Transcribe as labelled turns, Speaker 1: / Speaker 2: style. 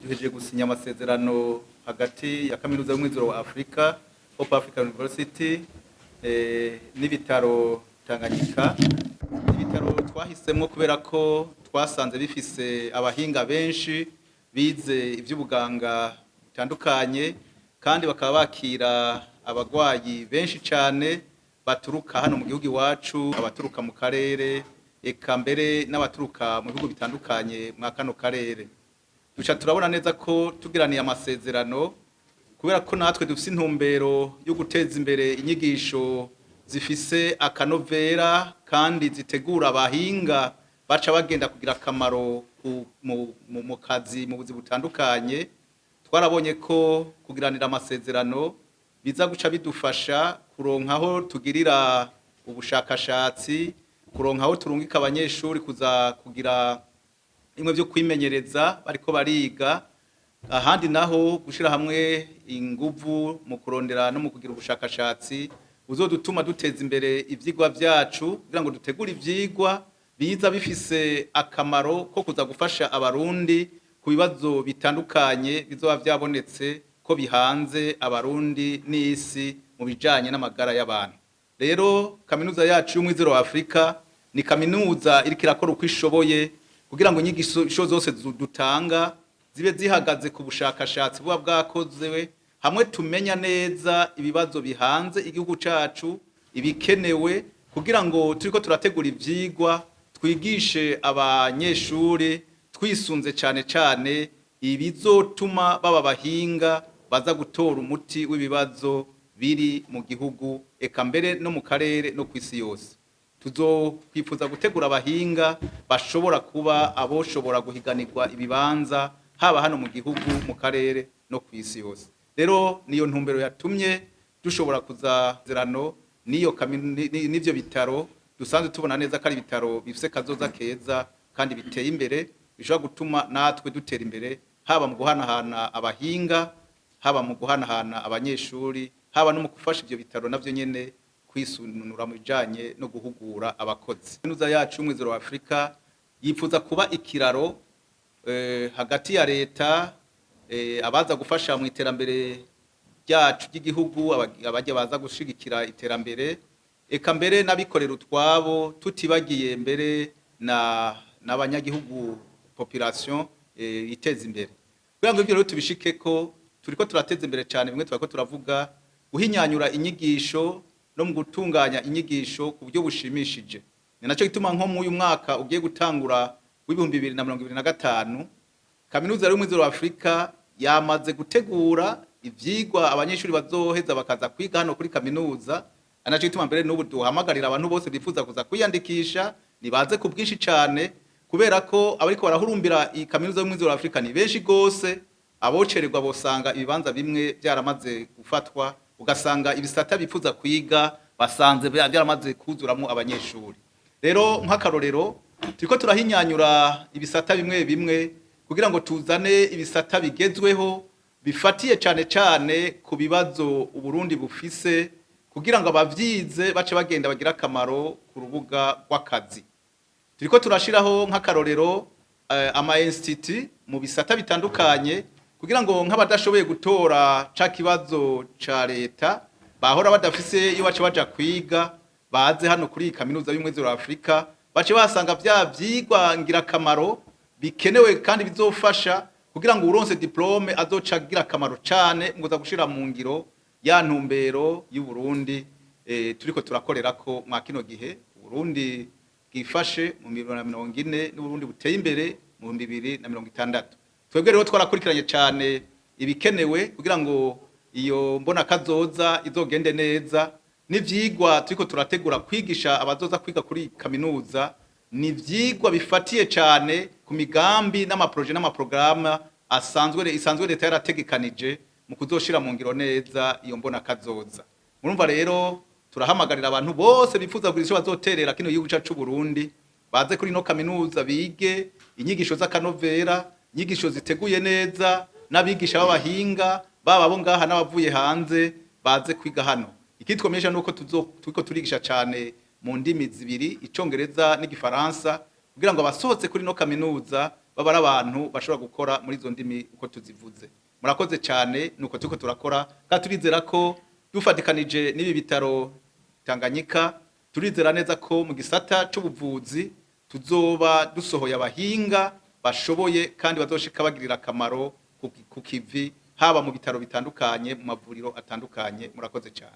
Speaker 1: duhejeje gusinya amasezerano hagati ya kaminuza y'umwizero wa Afrika, Hope African University, n'ibitaro Tanganyika. Ibitaro twahisemwo kubera ko twasanze bifise abahinga benshi bize ivy'ubuganga bitandukanye, kandi bakaba bakira abagwayi benshi cane baturuka hano mu gihugu iwacu, abaturuka mu karere, eka mbere n'abaturuka mu bihugu bitandukanye mwa kano karere. Duca turabona neza ko tugiraniye amasezerano kubera ko natwe dufise intumbero yo guteza imbere inyigisho zifise akanovera kandi zitegura abahinga baca bagenda kugira akamaro mu kazi mu buzi butandukanye. Twarabonye ko kugiranira amasezerano biza guca bidufasha kuronka aho tugirira ubushakashatsi, kuronka aho turungika abanyeshuri kuza kugira imwe vyo kwimenyereza bariko bariga, ahandi naho gushira hamwe inguvu mu kurondera no mu kugira ubushakashatsi uzodutuma duteza imbere ivyigwa vyacu kugira ngo dutegure ivyigwa biza bifise akamaro ko kuza gufasha abarundi ku bibazo bitandukanye bizoba vyabonetse ko bihanze abarundi n'isi mu bijanye n'amagara y'abantu. Rero kaminuza yacu y'umwizero wa Afrika ni kaminuza iriko irakora uko ishoboye kugira ngo inyigisho zose dutanga zibe zihagaze ku bushakashatsi buba bwakozwe, hamwe tumenya neza ibibazo bihanze igihugu cacu, ibikenewe kugira ngo turiko turategura ivyigwa twigishe abanyeshuri twisunze cane cane ibizotuma baba bahinga baza gutora umuti w'ibibazo biri mu gihugu, eka mbere no mu karere no kw'isi yose. Tuzokwifuza gutegura abahinga bashobora kuba aboshobora guhiganirwa ibibanza haba hano mu gihugu, mu karere no kw'isi yose. Rero niyo ntumbero yatumye dushobora kuzazerano n'ivyo bitaro dusanzwe tubona neza ko ari ibitaro bifise kazoza keza kandi biteye imbere, bishobora gutuma natwe dutera imbere haba mu guhanahana abahinga, haba mu guhanahana abanyeshuri, haba no mu gufasha ivyo bitaro navyo nyene kwisununura mu bijanye no guhugura abakozi. Kaminuza yacu y'umwizero wa Afrika yifuza kuba ikiraro hagati ya leta, abaza gufasha mu iterambere ryacu ry'igihugu, abajya baza gushigikira iterambere, eka mbere n'abikorera utwabo, tutibagiye mbere n'abanyagihugu population iteza imbere. Kugira ngo ivyo rero tubishikeko, turiko turateza imbere cyane, bimwe turako turavuga guhinyanyura inyigisho no mu gutunganya inyigisho ku buryo bushimishije. Ni naco gituma nko mu uyu mwaka ugiye gutangura w'ibihumbi 2025 kaminuza y'umwizero wa Afrika yamaze gutegura ivyigwa abanyeshuri bazoheza bakaza kwiga hano kuri kaminuza. Anaco gituma mbere n'ubu duhamagarira abantu bose bifuza kuza kwiyandikisha nibaze ku bwinshi cane, kubera ko abariko barahurumbira iyi kaminuza y'umwizero wa Afrika ni benshi gose. Abocererwa bosanga ibibanza bimwe byaramaze gufatwa, ugasanga ibisata bifuza kwiga basanze byaramaze kuzuramwo abanyeshuri. Rero nk'akarorero turiko turahinyanyura ibisata bimwe bimwe kugira ngo tuzane ibisata bigezweho bifatiye cane cane ku bibazo Uburundi bufise, kugira ngo abavyize bace bagenda bagira akamaro ku rubuga rw'akazi. Turiko turashiraho nk'akarorero ama institut mu bisata bitandukanye kugira ngo nk'abadashoboye gutora ca kibazo ca leta bahora badafise iyo bace baja kwiga, baze hano kuri kaminuza y'umwizero wa Afrika bace basanga vya vyigwa ngira akamaro bikenewe kandi bizofasha kugira ngo uronse diplome azoca agira akamaro cane ngo gushira mu ngiro ya ntumbero y'u Burundi turiko turakorerako mwa kino gihe Burundi bwifashe mu 2040 n'Uburundi buteye imbere mu 2060. Twebwe rero twarakurikiranye cyane ibikenewe kugira ngo iyo mbona kazoza izogende neza, n'ivyigwa turiko turategura kwigisha abazoza kwiga kuri kaminuza ni vyigwa bifatiye cyane ku migambi n'amaproje n'amaprograma isanzwe leta yarategekanije mu kuzoshira mu ngiro neza iyo mbona kazoza. Murumva rero turahamagarira abantu bose bifuza kugira ico bazoterera kino gihugu cacu Burundi baze kuri no kaminuza bige inyigisho z'akanovera, inyigisho ziteguye neza, n'abigisha b'abahinga baba abo ngaha n'abavuye hanze baze kwiga hano. Ikitwomesha nuko turiko turigisha cyane mu ndimi zibiri, Icongereza n'igifaransa, kugira ngo abasohotse kuri no kaminuza baba ari abantu bashobora gukora muri izo ndimi uko tuzivuze. Murakoze cyane, nuko turiko turakora kandi turizera ko dufatikanije n'ibi bitaro Tanganyika, turizera neza ko mu gisata c'ubuvuzi tuzoba dusohoye abahinga bashoboye kandi bazoshika bagirira akamaro ku kivi, haba mu bitaro bitandukanye, mu mavuriro atandukanye. Murakoze cyane.